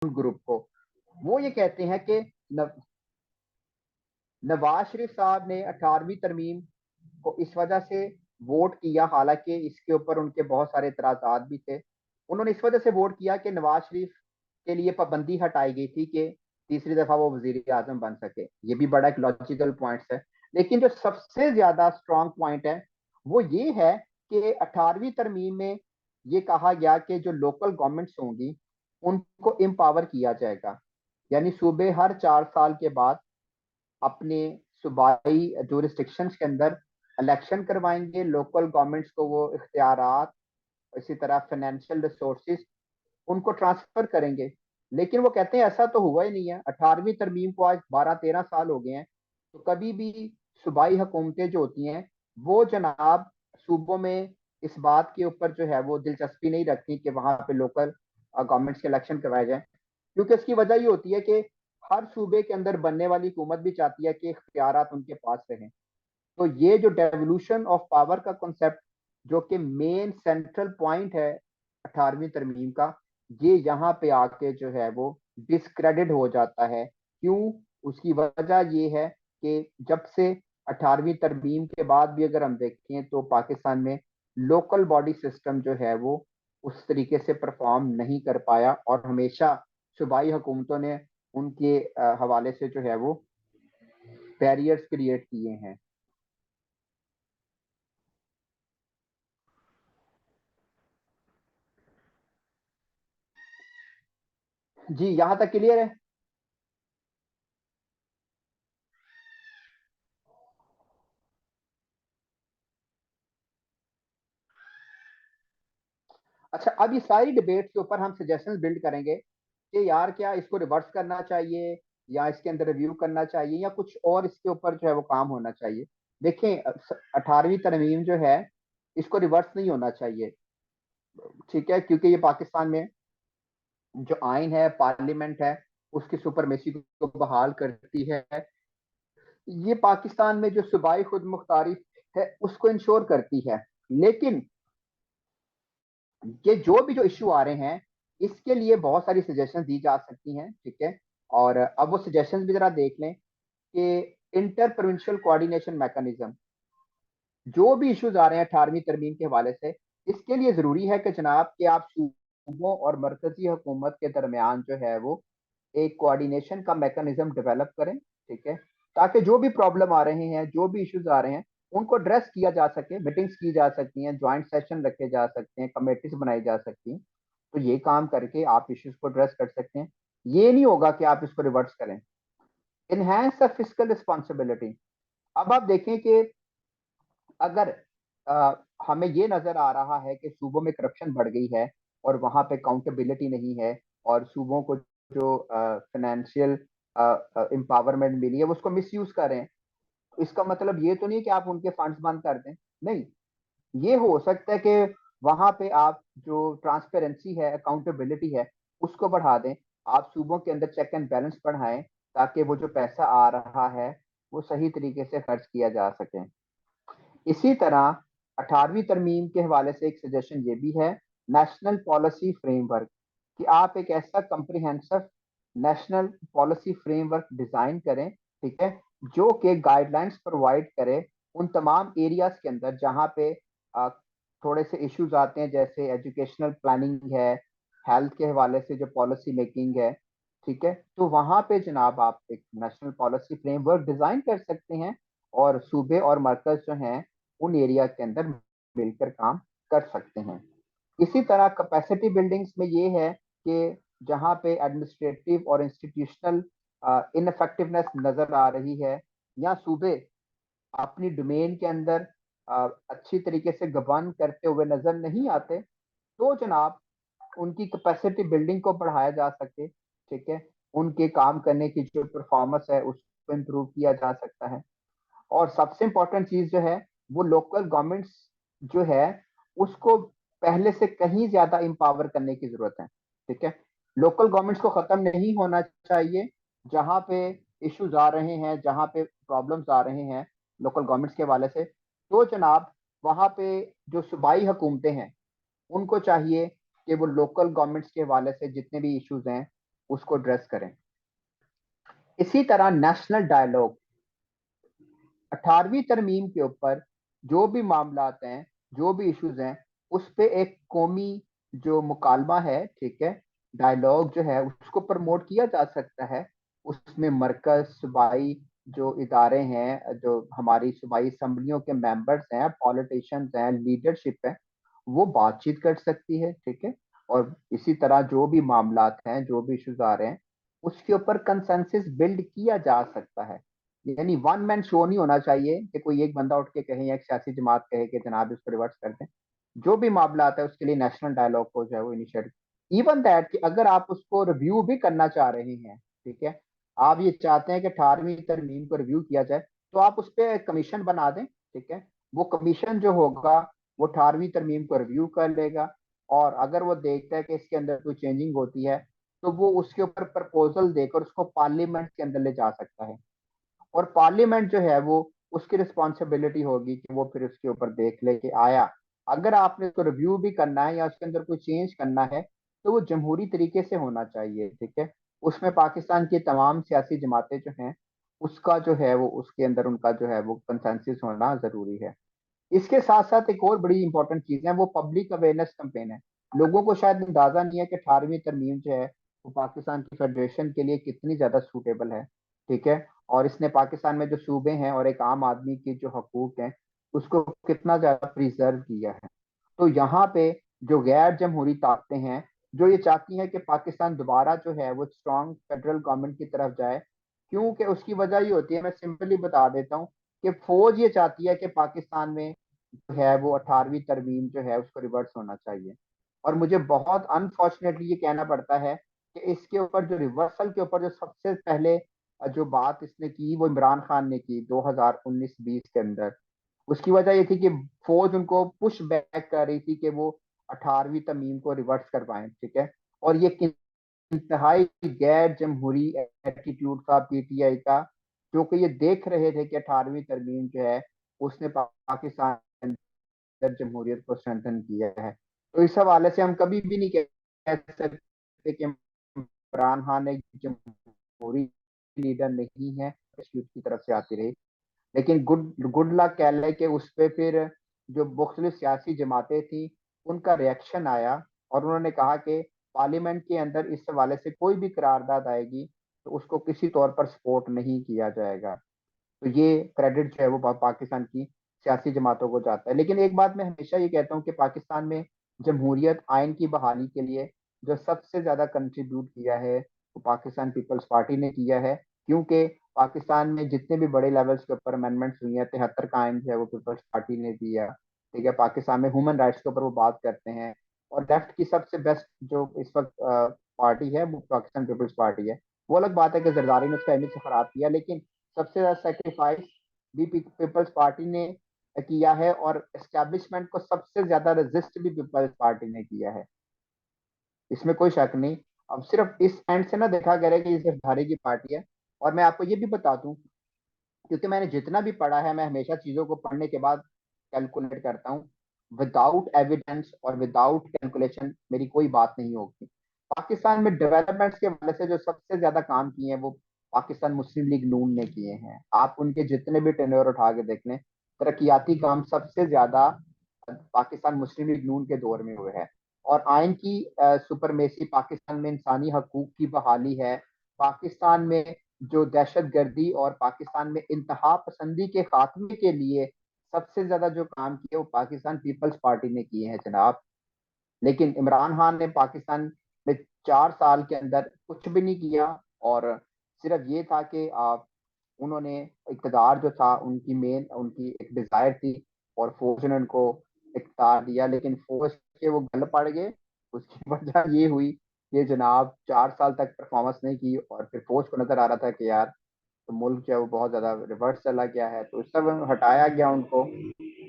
Group को। वो ये कहते हैं कि नवाज शरीफ साहब ने 18वीं तरमीम को इस वजह से वोट किया, हालांकि इसके ऊपर उनके बहुत सारे इतराजात भी थे। उन्होंने इस वजह से वोट किया कि नवाज शरीफ के लिए पाबंदी हटाई गई थी कि तीसरी दफा वो वजीर आजम बन सके। ये भी बड़ा एक लॉजिकल पॉइंट है। लेकिन जो सबसे ज्यादा स्ट्रॉन्ग पॉइंट है वो ये है कि 18वीं तरमीम में ये कहा गया कि जो लोकल गवर्नमेंट्स होंगी उनको एम्पावर किया जाएगा, यानी सूबे हर 4 साल के बाद अपने सूबाई जोरिस्टिक्शंस के अंदर इलेक्शन करवाएंगे, लोकल गवर्नमेंट्स को वो इख्तियारात, इसी तरह फाइनेंशियल रिसोर्सेज उनको ट्रांसफर करेंगे। लेकिन वो कहते हैं ऐसा तो हुआ ही नहीं है। 18वीं तरमीम को आज 12-13 साल हो गए हैं, तो कभी भी सूबाई हुकूमतें जो होती हैं वो जनाब सूबों में इस बात के ऊपर जो है वो दिलचस्पी नहीं रखती कि वहां पे लोकल गवर्नमेंट्स के इलेक्शन करवाए जाए, क्योंकि इसकी वजह ये होती है कि हर सूबे के अंदर बनने वाली हुकूमत भी चाहती है कि इख्तियारात उनके पास रहें। तो ये जो डेवोल्यूशन ऑफ पावर का कॉन्सेप्ट, जो कि मेन सेंट्रल पॉइंट है 18वीं तरमीम का, ये यहाँ पे आके जो है वो डिस्क्रेडिट हो जाता है। क्यों? उसकी वजह ये है कि जब से 18वीं तरमीम के बाद भी अगर हम देखें तो पाकिस्तान में लोकल बॉडी सिस्टम जो है वो उस तरीके से परफॉर्म नहीं कर पाया, और हमेशा सूबाई हुकूमतों ने उनके हवाले से जो है वो बैरियर्स क्रिएट किए हैं। जी, यहाँ तक क्लियर है। अच्छा, अब ये सारी डिबेट के ऊपर हम सजेशंस बिल्ड करेंगे कि यार क्या इसको रिवर्स करना चाहिए, या इसके अंदर रिव्यू करना चाहिए, या कुछ और इसके ऊपर जो है वो काम होना चाहिए। देखें, 18वीं तरमीम जो है इसको रिवर्स नहीं होना चाहिए, ठीक है, क्योंकि ये पाकिस्तान में जो आइन है, पार्लियामेंट है, उसकी सुपरमेसी को बहाल करती है। ये पाकिस्तान में जो सूबाई खुद मुख्तारी है उसको इंश्योर करती है। लेकिन ये जो इशू आ रहे हैं इसके लिए बहुत सारी सजेशन दी जा सकती हैं, ठीक है। और अब वो सजेशन भी जरा देख लें कि इंटर प्रोविंशियल कोऑर्डिनेशन मैकेनिज्म, जो भी इश्यूज आ रहे हैं 18वीं तरमीम के हवाले से, इसके लिए जरूरी है कि जनाब कि आप सूबों और मरकजी हुकूमत के दरमियान जो है वो एक कोऑर्डिनेशन का मैकेनिज्म डेवलप करें, ठीक है, ताकि जो भी प्रॉब्लम आ रहे हैं, जो भी इश्यूज आ रहे हैं, उनको एड्रेस किया जा सके, मीटिंग्स की जा सकती हैं, ज्वाइंट सेशन रखे जा सकते हैं, कमेटीज बनाई जा सकती हैं। तो ये काम करके आप इश्यूज को एड्रेस कर सकते हैं। ये नहीं होगा कि आप इसको रिवर्स करें। Enhance the physical responsibility. अब आप देखें कि अगर हमें ये नजर आ रहा है कि सूबों में करप्शन बढ़ गई है और वहां पे अकाउंटेबिलिटी नहीं है, और सूबों को जो फाइनेंशियल एम्पावरमेंट मिली है वो उसको मिस यूज कर रहे हैं, तो इसका मतलब ये तो नहीं कि आप उनके फंड्स बंद कर दें। नहीं, ये हो सकता है कि वहां पे आप जो ट्रांसपेरेंसी है, अकाउंटेबिलिटी है, उसको बढ़ा दें। आप सूबों के अंदर चेक एंड बैलेंस बढ़ाएं, ताकि वो जो पैसा आ रहा है वो सही तरीके से खर्च किया जा सके। इसी तरह 18वीं तरमीम के हवाले से एक सजेशन ये भी है, नेशनल पॉलिसी फ्रेमवर्क, कि आप एक ऐसा comprehensive national policy framework design करें, ठीक है, जो कि गाइडलाइंस प्रोवाइड करे उन तमाम एरियाज के अंदर जहां पे आ, थोड़े से इश्यूज आते हैं, जैसे एजुकेशनल प्लानिंग है, हेल्थ के हवाले से जो पॉलिसी मेकिंग है, ठीक है। तो वहां पे जनाब आप एक नेशनल पॉलिसी फ्रेमवर्क डिजाइन कर सकते हैं, और सूबे और मरकज जो हैं उन एरिया के अंदर मिलकर काम कर सकते हैं। इसी तरह कैपेसिटी बिल्डिंग्स में ये है कि जहाँ पे एडमिनिस्ट्रेटिव और इंस्टीट्यूशनल इनफेक्टिवनेस नजर आ रही है, या सूबे अपनी डोमेन के अंदर अच्छी तरीके से गवर्न करते हुए नजर नहीं आते, तो जनाब उनकी कैपेसिटी बिल्डिंग को बढ़ाया जा सके, ठीक है, उनके काम करने की जो परफॉर्मेंस है उसको इम्प्रूव किया जा सकता है। और सबसे इंपॉर्टेंट चीज जो है वो लोकल गवर्नमेंट्स जो है उसको पहले से कहीं ज्यादा इंपावर करने की जरूरत है, ठीक है। लोकल गवर्नमेंट्स को खत्म नहीं होना चाहिए। जहां पे इश्यूज आ रहे हैं, जहां पे प्रॉब्लम्स आ रहे हैं लोकल गवर्नमेंट्स के हवाले से, तो जनाब वहां पे जो सूबाई हुकूमतें हैं उनको चाहिए कि वो लोकल गवर्नमेंट्स के हवाले से जितने भी इश्यूज हैं उसको ड्रेस करें। इसी तरह नेशनल डायलॉग, 18वीं तरमीम के ऊपर जो भी मामलात हैं, जो भी इश्यूज हैं, उस पे एक कौमी जो मुकालमा है, ठीक है, डायलॉग जो है उसको प्रमोट किया जा सकता है। उसमें मरकज, सूबाई जो इदारे हैं, जो हमारी सूबाई असम्बलियों के मेंबर्स हैं, पॉलिटिशियंस हैं, लीडरशिप है, वो बातचीत कर सकती है, ठीक है। और इसी तरह जो भी मामलात हैं, जो भी इश्यूज आ रहे हैं, उसके ऊपर कंसेंसस बिल्ड किया जा सकता है। यानी वन मैन शो नहीं होना चाहिए कि कोई एक बंदा उठ के कहे या एक सियासी जमात कहे कि जनाब इसको रिवर्स कर दें। जो भी मामला आता है उसके लिए नेशनल डायलॉग को जो है वो इनिशिएट, इवन दैट कि अगर आप उसको रिव्यू भी करना चाह रहे हैं, ठीक है, आप ये चाहते हैं कि 18वीं तरमीम को रिव्यू किया जाए, तो आप उस पर कमीशन बना दें, ठीक है। वो कमीशन जो होगा वो 18वीं तरमीम को रिव्यू कर लेगा, और अगर वो देखता है कि इसके अंदर कोई चेंजिंग होती है, तो वो उसके ऊपर प्रपोजल देकर उसको पार्लियामेंट के अंदर ले जा सकता है। और पार्लियामेंट जो है वो, उसकी रिस्पॉन्सिबिलिटी होगी कि वो फिर उसके ऊपर देख ले कि आया, अगर आपने उसको रिव्यू भी करना है या उसके अंदर कोई चेंज करना है, तो वो जमहूरी तरीके से होना चाहिए, ठीक है। उसमें पाकिस्तान की तमाम सियासी जमातें जो हैं, उसका जो है वो, उसके अंदर उनका जो है वो कंसेंसस होना जरूरी है। इसके साथ साथ एक और बड़ी इंपॉर्टेंट चीज है, वो पब्लिक अवेयरनेस कैंपेन है। लोगों को शायद अंदाजा नहीं है कि 18वीं तरमीम जो है वो पाकिस्तान की फेडरेशन के लिए कितनी ज्यादा सूटेबल है, ठीक है। और इसने पाकिस्तान में जो सूबे हैं और एक आम आदमी की जो हकूक हैं, उसको कितना ज्यादा प्रिजर्व किया है। तो यहाँ पे जो गैर जमहूरी ताकतें हैं, जो ये चाहती हैं कि पाकिस्तान दोबारा जो है वो स्ट्रॉन्ग फेडरल गवर्नमेंट की तरफ जाए, क्योंकि उसकी वजह ये होती है, मैं सिंपली बता देता हूँ, कि फौज ये चाहती है कि पाकिस्तान में जो है वो 18वीं तरमीम जो है उसको रिवर्स होना चाहिए। और मुझे बहुत अनफॉर्चुनेटली ये कहना पड़ता है कि इसके ऊपर जो रिवर्सल के ऊपर जो सबसे पहले जो बात इसने की, वो इमरान खान ने की 2019-20 के अंदर। उसकी वजह ये थी कि फौज उनको पुश बैक कर रही थी कि वो 18वीं तरमीम को रिवर्स करवाएं, ठीक है। और ये इंतहाई गैर जमहूरी एटीट्यूड था पीटीआई का, जो कि ये देख रहे थे कि 18वीं तरमीम जो है उसने पाकिस्तान अंदर जमहूरियत को स्ट्रेंथन किया है। तो इस हवाले से हम कभी भी नहीं कह सकते कि इमरान खान एक जमहूरी लीडर नहीं है, की तरफ से आती रही। लेकिन गुड गुड लक कह लें कि उस पर फिर जो मुख्तलिफ सियासी जमातें थी, उनका रिएक्शन आया, और उन्होंने कहा कि पार्लियामेंट के अंदर इस हवाले से कोई भी करारदाद आएगी तो उसको किसी तौर पर सपोर्ट नहीं किया जाएगा। तो ये क्रेडिट जो है वो पाकिस्तान की सियासी जमातों को जाता है। लेकिन एक बात मैं हमेशा ये कहता हूँ कि पाकिस्तान में जमहूरियत आइन की बहाली के लिए जो सबसे ज्यादा कंट्रीब्यूट किया है वो पाकिस्तान पीपल्स पार्टी ने किया है। क्योंकि पाकिस्तान में जितने भी बड़े लेवल्स के ऊपर अमेंडमेंट्स हुई हैं, 73 का आइन जो है वो पीपल्स पार्टी ने दिया, ठीक है। पाकिस्तान में ह्यूमन राइट्स के ऊपर वो बात करते हैं। और लेफ्ट की सबसे बेस्ट जो इस वक्त पार्टी है वो पाकिस्तान पीपल्स पार्टी है। वो अलग बात है कि जरदारी ने उसका इमेज खराब किया, लेकिन सबसे ज्यादा सेक्रीफाइस भी पीपल्स पार्टी ने किया है, और एस्टेब्लिशमेंट को सबसे ज्यादा रेजिस्ट भी पीपल्स पार्टी ने किया है, इसमें कोई शक नहीं। अब सिर्फ इस एंड से ना देखा गया कि ये सिर्फ धारे की पार्टी है। और मैं आपको ये भी बता दूं, क्योंकि मैंने जितना भी पढ़ा है, मैं हमेशा चीजों को पढ़ने के बाद कैलकुलेट करता हूँ। विदाउट एविडेंस और विदाउट कैलकुलेशन मेरी कोई बात नहीं होगी। पाकिस्तान में डेवलपमेंट्स के वाले से जो सबसे ज्यादा काम किए हैं वो पाकिस्तान मुस्लिम लीग नून ने किए हैं। आप उनके जितने भी टेन्योर उठा के देख लें, तरक्याती काम सबसे ज्यादा पाकिस्तान मुस्लिम लीग नून के दौर में हुए हैं। और आइन की सुपरमेसी, पाकिस्तान में इंसानी हकूक की बहाली है, पाकिस्तान में जो दहशत गर्दी और पाकिस्तान में इंतहा पसंदी के खात्मे के लिए सबसे ज्यादा जो काम किए वो पाकिस्तान पीपल्स पार्टी ने किए हैं जनाब। लेकिन इमरान खान ने पाकिस्तान में 4 साल के अंदर कुछ भी नहीं किया। और सिर्फ ये था कि आप, उन्होंने इकतदार जो था, उनकी मेन उनकी एक डिजायर थी, और फौज ने उनको इकतदार दिया, लेकिन फौज के वो गल पड़ गए। उसकी वजह ये हुई कि जनाब 4 साल तक परफॉर्मेंस नहीं की, और फिर फौज को नजर आ रहा था कि यार तो मुल्क जो है वो बहुत ज्यादा रिवर्स चला गया है, तो उस सब हटाया गया उनको।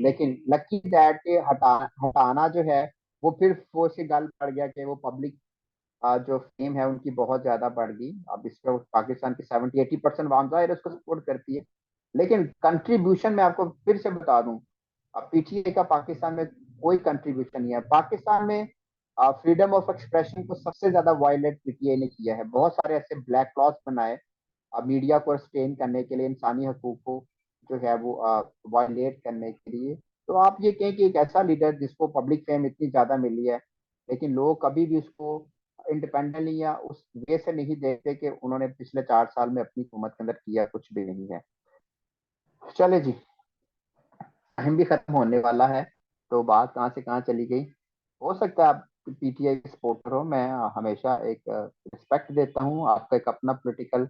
लेकिन लकी दैट के हटाना जो है वो फिर फौज के गल पड़ गया कि वो पब्लिक जो फेम है उनकी बहुत ज्यादा बढ़ गई। अब इस पर पाकिस्तान की 70-80% आवाम जाहिर है उसको सपोर्ट करती है। लेकिन कंट्रीब्यूशन मैं आपको फिर से बता दूं, अब पीटीए का पाकिस्तान में कोई कंट्रीब्यूशन नहीं है। पाकिस्तान में फ्रीडम ऑफ एक्सप्रेशन को सबसे ज्यादा वायलेट पीटीआई ने किया है। बहुत सारे ऐसे ब्लैक क्लॉज बनाए मीडिया को स्टेन करने के लिए, इंसानी हकूक को जो है वो वायलेट करने के लिए। तो आप ये कहें कि एक ऐसा लीडर जिसको पब्लिक फेम इतनी ज्यादा मिली है, लेकिन लोग कभी भी उसको इंडिपेंडेंटली या उस वे से नहीं देखते कि उन्होंने पिछले 4 साल में अपनी हुकूमत के अंदर किया कुछ भी नहीं है। चले जी, टाइम भी खत्म होने वाला है, तो बात कहाँ से कहाँ चली गई। हो सकता है आप पीटीआई सपोर्टर हो, मैं हमेशा एक रिस्पेक्ट देता हूँ, आपका एक अपना पॉलिटिकल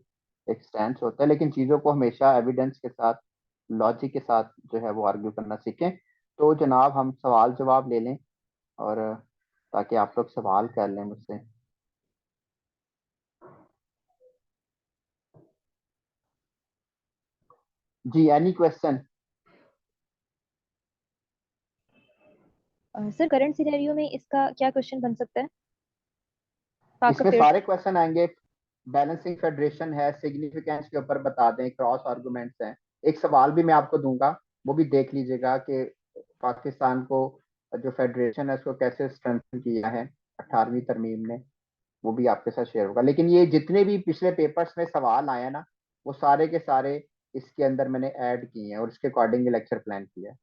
एक स्टैंड होता है, लेकिन चीजों को हमेशा एविडेंस के साथ, लॉजिक के साथ जो है वो आर्ग्यू करना सीखें। तो जनाब हम सवाल जवाब ले लें, और ताकि आप लोग सवाल कर लें मुझसे। जी, any question. Sir current scenario में इसका क्या क्वेश्चन बन सकता है? पाक इसमें अफेयर्स। सारे क्वेश्चन आएंगे। बैलेंसिंग फेडरेशन है, सिग्निफिकेंस के ऊपर बता दें, क्रॉस आर्गुमेंट्स हैं। एक सवाल भी मैं आपको दूंगा, वो भी देख लीजिएगा कि पाकिस्तान को जो फेडरेशन है उसको कैसे स्ट्रेंथन किया है 18वीं तरमीम ने, वो भी आपके साथ शेयर होगा। लेकिन ये जितने भी पिछले पेपर्स में सवाल आए हैं ना, वो सारे के सारे इसके अंदर मैंने ऐड किए हैं और इसके अकॉर्डिंग लेक्चर प्लान किया है।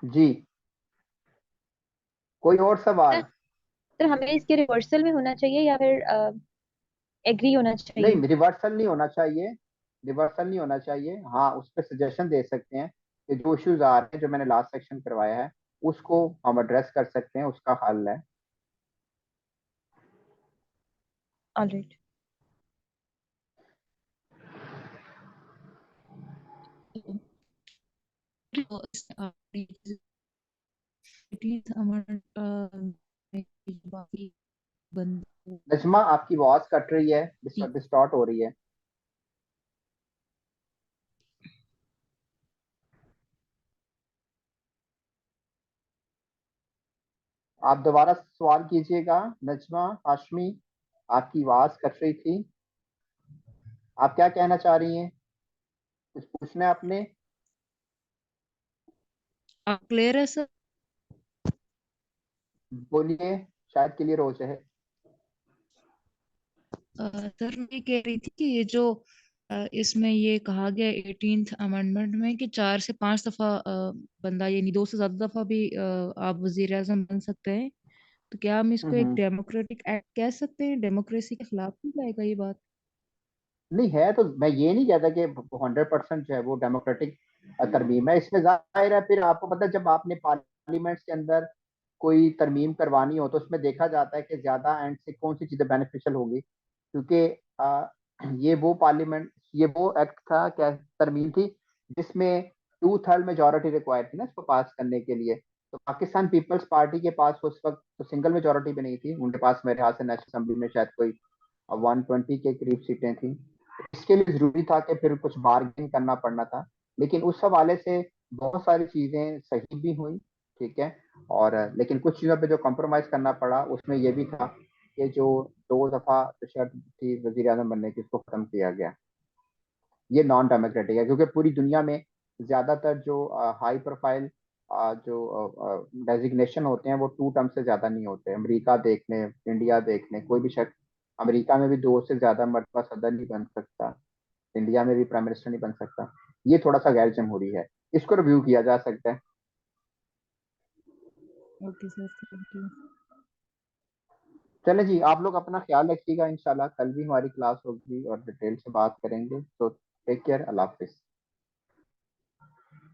जी, कोई और सवाल? सर हमें इसके रिवर्सल में होना चाहिए या फिर एग्री होना चाहिए? नहीं, रिवर्सल नहीं होना चाहिए, रिवर्सल नहीं होना चाहिए। हाँ, उस पर सजेशन दे सकते हैं कि जो इश्यूज आ रहे हैं, जो मैंने लास्ट सेक्शन करवाया है, उसको हम एड्रेस कर सकते हैं, उसका हल है। ऑलराइट। बाकी बंद नजमा, आपकी आवाज कट रही है, डिस्टॉर्ट हो रही है। आप दोबारा सवाल कीजिएगा। नजमा हाशमी, आपकी आवाज कट रही थी, आप क्या कहना चाह रही हैं? कुछ पूछना है आपने? क्लियर है सर। बोलिए, शायद क्लियर हो जाए। सर मैं कह रही थी कि ये जो इसमें ये कहा गया 18th अमेंडमेंट में कि 4 से 5 दफा बंदा यानी 2 से ज्यादा दफा भी आप वजीर आजम बन सकते हैं, तो क्या हम इसको एक हम्म। डेमोक्रेटिक एक्ट कह सकते हैं? डेमोक्रेसी के खिलाफ नहीं जाएगा ये बात? नहीं है तो मैं ये नहीं कहता कि 100% जो है वो डेमोक्रेटिक तरमीम है। इसमें जाहिर है, फिर आपको पता है, जब आपने पार्लियामेंट के अंदर कोई तरमीम करवानी हो तो उसमें देखा जाता है कि ज्यादा एंड से कौन सी चीजें बेनिफिशियल होगी, क्योंकि ये वो पार्लियामेंट, ये वो एक्ट था, क्या तरमीम थी, जिसमें 2/3 मेजोरिटी रिक्वायर्ड थी ना इसको पास करने के लिए। तो पाकिस्तान पीपल्स पार्टी के पास उस वक्त तो सिंगल मेजोरिटी भी नहीं थी, उनके पास मेरे ख्याल से नेशनल असेंबली में शायद कोई 120 के करीब सीटें थी। इसके लिए जरूरी था कि फिर कुछ बार्गेन करना पड़ना था। लेकिन उस हवाले से बहुत सारी चीजें सही भी हुई, ठीक है। और लेकिन कुछ चीजों पे जो कॉम्प्रोमाइज करना पड़ा उसमें ये भी था कि जो 2 दफा जो शर्त थी वजीर आजम बनने की, उसको खत्म किया गया। ये नॉन डेमोक्रेटिक है, क्योंकि पूरी दुनिया में ज्यादातर जो हाई प्रोफाइल जो डेजिग्नेशन होते हैं वो 2 टर्म से ज्यादा नहीं होते। अमेरिका देख लें, इंडिया देख लें, कोई भी शख्स अमेरिका में भी 2 से ज्यादा मरतबा सदर नहीं बन सकता, इंडिया में भी प्राइम मिनिस्टर नहीं बन सकता। ये थोड़ा सा गैर जमहूरी है, इसको रिव्यू किया जा सकता है। Okay sir, thank you. चले जी, आप लोग अपना ख्याल रखिएगा, इंशाल्लाह कल भी हमारी क्लास होगी और डिटेल से बात करेंगे। तो टेक केयर, अल्लाह हाफिज।